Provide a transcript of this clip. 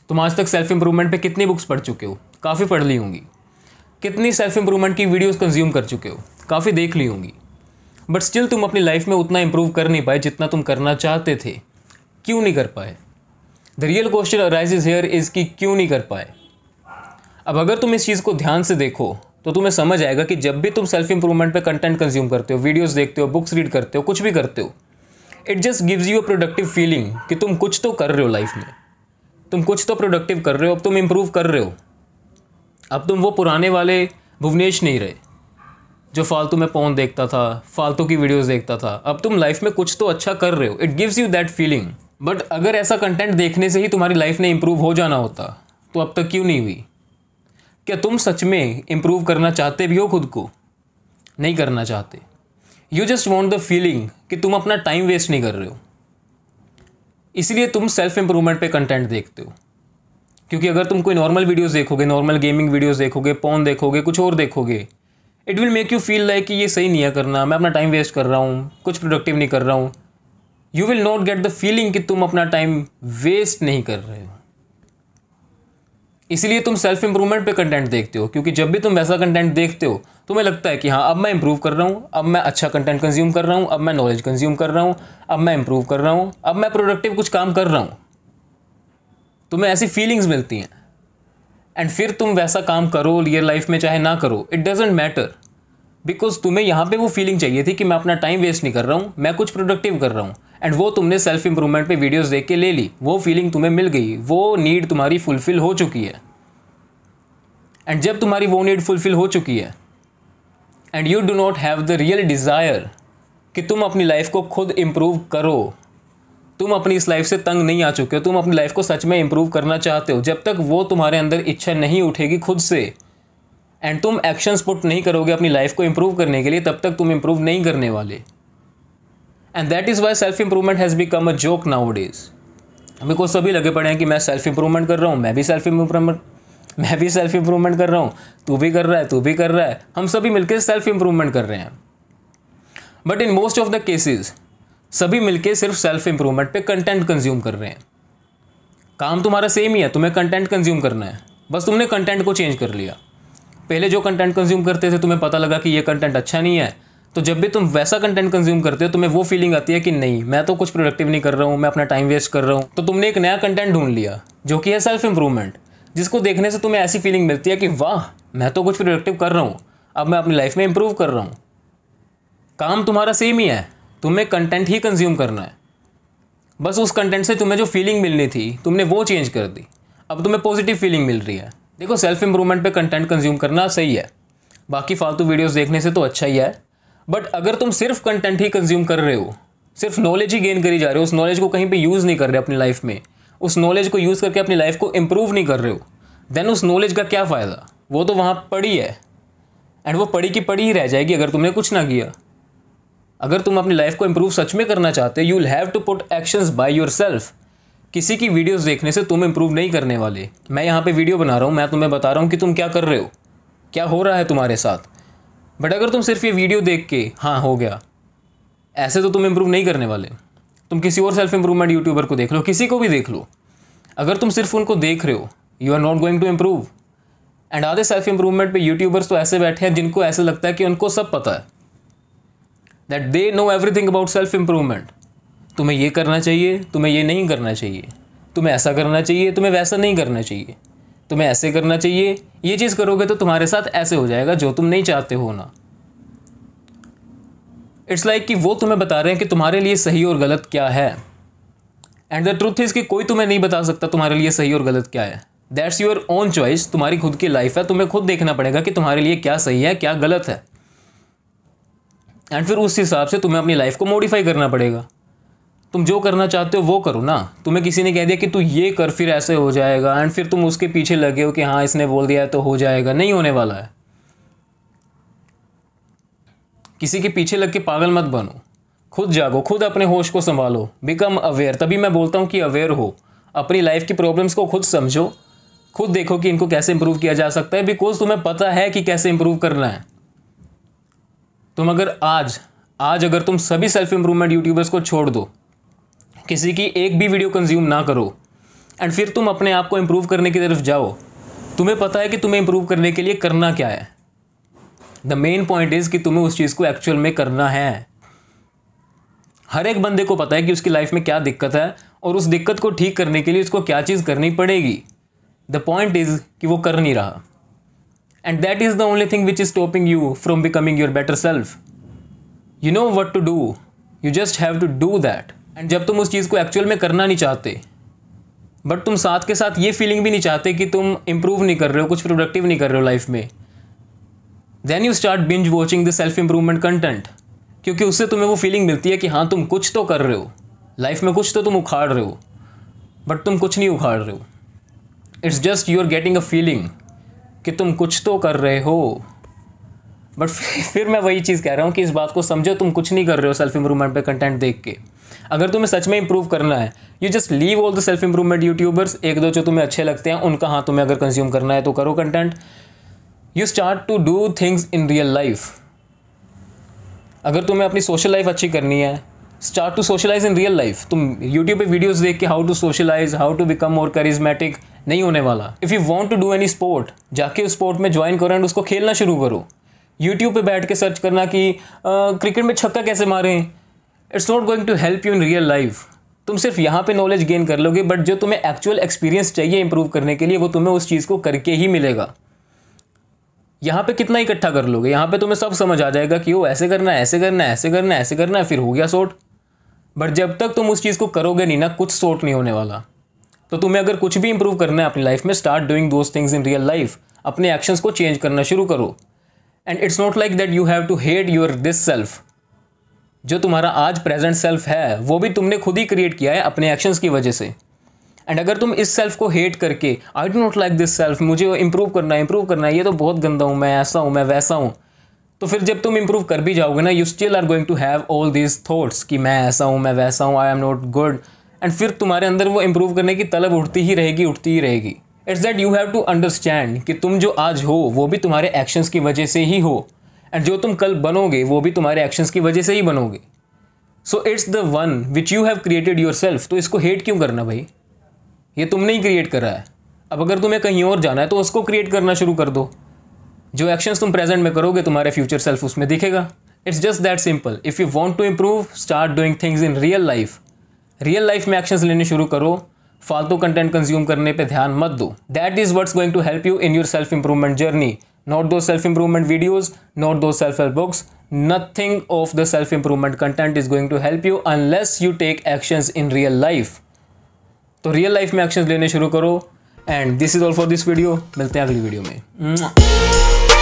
तुम आज तक सेल्फ इंप्रूवमेंट पे कितनी बुक्स पढ़ चुके हो? काफ़ी पढ़ ली होंगी। कितनी सेल्फ इंप्रूवमेंट की वीडियोस कंज्यूम कर चुके हो? काफ़ी देख ली होंगी। बट स्टिल तुम अपनी लाइफ में उतना इंप्रूव कर नहीं पाए जितना तुम करना चाहते थे। क्यों नहीं कर पाए? The real question arises here is कि क्यों नहीं कर पाए। अब अगर तुम इस चीज़ को ध्यान से देखो तो तुम्हें समझ आएगा कि जब भी तुम सेल्फ इंप्रूवमेंट पे कंटेंट कंज्यूम करते हो, वीडियोस देखते हो, बुक्स रीड करते हो, कुछ भी करते हो, it just gives you a productive feeling कि तुम कुछ तो कर रहे हो लाइफ में, तुम कुछ तो प्रोडक्टिव कर रहे हो, अब तुम इंप्रूव कर रहे हो। अब तुम वो पुराने वाले भुवनेश नहीं रहे जो फालतू में पोर्न देखता था, फालतू की वीडियोस देखता था। अब तुम लाइफ में कुछ तो अच्छा कर रहे हो। It gives you that feeling. But अगर ऐसा कंटेंट देखने से ही तुम्हारी लाइफ ने इंप्रूव हो जाना होता तो अब तक क्यों नहीं हुई? क्या तुम सच में इंप्रूव करना चाहते भी हो खुद को? नहीं करना चाहते। You just want the feeling कि तुम अपना टाइम वेस्ट नहीं कर रहे हो, इसलिए तुम सेल्फ इंप्रूवमेंट पे कंटेंट देखते हो। क्योंकि अगर तुम कोई नॉर्मल वीडियोस देखोगे, नॉर्मल गेमिंग वीडियोस देखोगे, पोर्न देखोगे, कुछ और देखोगे, it will make you feel like कि ये सही नहीं है करना, मैं अपना टाइम वेस्ट कर रहा हूँ, कुछ प्रोडक्टिव नहीं कर रहा हूँ। You will not get the feeling कि तुम अपना टाइम वेस्ट नहीं कर रहे हो। इसलिए तुम सेल्फ इंप्रूवमेंट पे कंटेंट देखते हो, क्योंकि जब भी तुम वैसा कंटेंट देखते हो तुम्हें लगता है कि हाँ, अब मैं इंप्रूव कर रहा हूँ, अब मैं अच्छा कंटेंट कंज्यूम कर रहा हूँ, अब मैं नॉलेज कंज्यूम कर रहा हूँ, अब मैं इंप्रूव कर रहा हूँ, अब मैं प्रोडक्टिव कुछ काम कर रहा हूँ। तुम्हें ऐसी फीलिंग्स मिलती हैं एंड फिर तुम वैसा काम करो रियल लाइफ में चाहे ना करो, इट डजेंट मैटर, बिकॉज तुम्हें यहाँ पे वो फीलिंग चाहिए थी कि मैं अपना टाइम वेस्ट नहीं कर रहा हूँ, मैं कुछ प्रोडक्टिव कर रहा हूँ। एंड वो तुमने सेल्फ इंप्रूवमेंट पे वीडियोस देख के ले ली, वो फीलिंग तुम्हें मिल गई, वो नीड तुम्हारी फुलफिल हो चुकी है। एंड जब तुम्हारी वो नीड फुलफिल हो चुकी है and you do not have the real desire कि तुम अपनी लाइफ को खुद इम्प्रूव करो, तुम अपनी इस लाइफ से तंग नहीं आ चुके हो, तुम अपनी लाइफ को सच में इम्प्रूव करना चाहते हो, जब तक वो तुम्हारे अंदर इच्छा नहीं उठेगी खुद से एंड तुम एक्शंस पुट नहीं करोगे अपनी लाइफ को इम्प्रूव करने के लिए, तब तक तुम इम्प्रूव नहीं करने वाले। And that is why self improvement has become a joke now days. Because सभी लगे पड़े हैं कि मैं सेल्फ इंप्रूवमेंट कर रहा हूँ, मैं भी सेल्फ इंप्रूवमेंट कर रहा हूँ, तू भी कर रहा है, तू भी कर रहा है, हम सभी मिलकर सेल्फ इंप्रूवमेंट कर रहे हैं। But in most of the cases सभी मिलके सिर्फ सेल्फ इंप्रूवमेंट पे कंटेंट कंज्यूम कर रहे हैं। काम तुम्हारा सेम ही है, तुम्हें कंटेंट कंज्यूम करना है, बस तुमने कंटेंट को चेंज कर लिया। पहले जो कंटेंट कंज्यूम करते थे तुम्हें पता लगा कि ये कंटेंट अच्छा नहीं है, तो जब भी तुम वैसा कंटेंट कंज्यूम करते हो तुम्हें वो फीलिंग आती है कि नहीं, मैं तो कुछ प्रोडक्टिव नहीं कर रहा हूँ, मैं अपना टाइम वेस्ट कर रहा हूँ। तो तुमने एक नया कंटेंट ढूंढ लिया जो कि है सेल्फ इंप्रूवमेंट, जिसको देखने से तुम्हें ऐसी फीलिंग मिलती है कि वाह, मैं तो कुछ प्रोडक्टिव कर रहा हूँ, अब मैं अपनी लाइफ में इंप्रूव कर रहा हूँ। काम तुम्हारा सेम ही है, तुम्हें कंटेंट ही कंज्यूम करना है, बस उस कंटेंट से तुम्हें जो फीलिंग मिलनी थी तुमने वो चेंज कर दी, अब तुम्हें पॉजिटिव फीलिंग मिल रही है। देखो, सेल्फ इंप्रूवमेंट पे कंटेंट कंज्यूम करना सही है, बाकी फालतू वीडियोस देखने से तो अच्छा ही है। बट अगर तुम सिर्फ कंटेंट ही कंज्यूम कर रहे हो, सिर्फ नॉलेज ही गेन करी जा रहे हो, उस नॉलेज को कहीं पे यूज़ नहीं कर रहे अपनी लाइफ में, उस नॉलेज को यूज़ करके अपनी लाइफ को इंप्रूव नहीं कर रहे हो, देन उस नॉलेज का क्या फ़ायदा? वो तो वहाँ पड़ी है एंड वो पड़ी की पड़ी ही रह जाएगी अगर तुमने कुछ ना किया। अगर तुम अपनी लाइफ को इंप्रूव सच में करना चाहते हो, you will have to put actions by yourself. किसी की वीडियोस देखने से तुम इंप्रूव नहीं करने वाले। मैं यहाँ पे वीडियो बना रहा हूँ, मैं तुम्हें बता रहा हूँ कि तुम क्या कर रहे हो, क्या हो रहा है तुम्हारे साथ। बट अगर तुम सिर्फ ये वीडियो देख के हाँ हो गया, ऐसे तो तुम इंप्रूव नहीं करने वाले। तुम किसी और सेल्फ इंप्रूवमेंट यूट्यूबर को देख लो, किसी को भी देख लो, अगर तुम सिर्फ उनको देख रहे हो, you are not going to improve. And आधे सेल्फ इंप्रूवमेंट पे यूट्यूबर्स तो ऐसे बैठे हैं जिनको ऐसे लगता है कि उनको सब पता है, that they know everything about self improvement. तुम्हें ये करना चाहिए, तुम्हें ये नहीं करना चाहिए, तुम्हें ऐसा करना चाहिए, तुम्हें वैसा नहीं करना चाहिए, तुम्हें ऐसे करना चाहिए, ये चीज़ करोगे तो तुम्हारे साथ ऐसे हो जाएगा जो तुम नहीं चाहते हो ना। इट्स लाइक कि वो तुम्हें बता रहे हैं कि तुम्हारे लिए सही और गलत क्या है, एंड द ट्रूथ इज़ कि कोई तुम्हें नहीं बता सकता तुम्हारे लिए सही और गलत क्या है। दैट्स योर ओन चॉइस, तुम्हारी खुद की लाइफ है, तुम्हें खुद देखना पड़ेगा कि तुम्हारे लिए क्या सही है क्या गलत है, एंड फिर उस हिसाब से तुम्हें अपनी लाइफ को मॉडिफाई करना पड़ेगा। तुम जो करना चाहते हो वो करो ना। तुम्हें किसी ने कह दिया कि तू ये कर फिर ऐसे हो जाएगा, एंड फिर तुम उसके पीछे लगे हो कि हाँ इसने बोल दिया है तो हो जाएगा, नहीं होने वाला है। किसी के पीछे लग के पागल मत बनो, खुद जागो, खुद अपने होश को संभालो, बिकम अवेयर। तभी मैं बोलता हूँ कि अवेयर हो, अपनी लाइफ की प्रॉब्लम्स को खुद समझो, खुद देखो कि इनको कैसे इंप्रूव किया जा सकता है, बिकॉज तुम्हें पता है कि कैसे इंप्रूव करना है। तुम अगर आज अगर तुम सभी सेल्फ इंप्रूवमेंट यूट्यूबर्स को छोड़ दो, किसी की एक भी वीडियो कंज्यूम ना करो, एंड फिर तुम अपने आप को इम्प्रूव करने की तरफ जाओ। तुम्हें पता है कि तुम्हें इम्प्रूव करने के लिए करना क्या है। द मेन पॉइंट इज़ कि तुम्हें उस चीज़ को एक्चुअल में करना है। हर एक बंदे को पता है कि उसकी लाइफ में क्या दिक्कत है और उस दिक्कत को ठीक करने के लिए उसको क्या चीज़ करनी पड़ेगी। द पॉइंट इज़ कि वो कर नहीं रहा, and that is the only thing which is stopping you from becoming your better self. You know what to do, you just have to do that. And जब तुम उस चीज़ को एक्चुअल में करना नहीं चाहते, बट तुम साथ के साथ ये फीलिंग भी नहीं चाहते कि तुम इंप्रूव नहीं कर रहे हो, कुछ प्रोडक्टिव नहीं कर रहे हो लाइफ में, then you start binge watching the self improvement content. क्योंकि उससे तुम्हें वो फीलिंग मिलती है कि हाँ तुम कुछ तो कर रहे हो लाइफ में, कुछ तो तुम उखाड़ रहे हो, बट तुम कुछ नहीं उखाड़ रहे हो। It's just you are getting a feeling कि तुम कुछ तो कर रहे हो। बट फिर मैं वही चीज़ कह रहा हूँ कि इस बात को समझो, तुम कुछ नहीं कर रहे हो सेल्फ इंप्रूवमेंट पे कंटेंट देख के। अगर तुम्हें सच में इंप्रूव करना है, you just leave all the self improvement YouTubers. एक दो जो तुम्हें अच्छे लगते हैं उनका हाँ तुम्हें अगर कंज्यूम करना है तो करो content. You start to do things in real life. अगर तुम्हें अपनी सोशल लाइफ अच्छी करनी है, start to socialise in real life. तुम यूट्यूब पे वीडियोस देख के how to socialise, how to become more charismatic नहीं होने वाला। If you want to do any sport, जाके उस स्पोर्ट में ज्वाइन करो एंड उसको खेलना शुरू करो। यूट्यूब पे बैठ के सर्च करना कि क्रिकेट में छक्का कैसे मारें, it's not going to help you in real life. तुम सिर्फ यहाँ पे नॉलेज गेन कर लोगे, बट जो तुम्हें एक्चुअल एक्सपीरियंस चाहिए इंप्रूव करने के लिए, वो तुम्हें उस चीज़ को करके ही मिलेगा। यहाँ पे कितना इकट्ठा कर लोगे, यहाँ पे तुम्हें सब समझ आ जाएगा कि वो ऐसे करना है, ऐसे करना है, ऐसे करना है, ऐसे करना है, फिर हो गया सॉर्ट। बट जब तक तुम उस चीज़ को करोगे नहीं ना, कुछ सॉर्ट नहीं होने वाला। तो तुम्हें अगर कुछ भी इंप्रूव करना है अपनी लाइफ में, start doing those things in real life. अपने एक्शंस को चेंज करना शुरू करो। And it's not like that you have to hate your this self. जो तुम्हारा आज प्रेजेंट सेल्फ है वो भी तुमने खुद ही क्रिएट किया है अपने एक्शंस की वजह से। एंड अगर तुम इस सेल्फ को हेट करके, I do not like this self, मुझे इंप्रूव करना है, ये तो बहुत गंदा हूँ, मैं ऐसा हूँ, मैं वैसा हूँ, तो फिर जब तुम इंप्रूव कर भी जाओगे ना, you still are going to have all these thoughts कि मैं ऐसा हूँ, मैं वैसा हूँ, I am not good. And फिर तुम्हारे अंदर वो इंप्रूव करने की तलब उठती ही रहेगी। It's that you have to understand कि तुम जो आज हो वो भी तुम्हारे एक्शंस की वजह से ही हो, एंड जो तुम कल बनोगे वो भी तुम्हारे एक्शंस की वजह से ही बनोगे। So it's the one which you have created your self. तो इसको हेट क्यों करना भाई, ये तुमने ही क्रिएट करा है। अब अगर तुम्हें कहीं और जाना है तो उसको क्रिएट करना शुरू कर दो। जो एक्शंस तुम प्रेजेंट में करोगे तुम्हारे फ्यूचर सेल्फ उसमें दिखेगा। It's just that simple. If you want to improve, start doing things in real life. Real life में एक्शंस लेने शुरू करो, फालतू कंटेंट कंज्यूम करने पे ध्यान मत दो। That is what's going to help you in your self improvement journey, not those self improvement videos, not those self help books. Nothing of the self improvement content is going to help you unless you take actions in real life. तो real life में actions लेने शुरू करो। And this is all for this video. मिलते हैं अगली video में।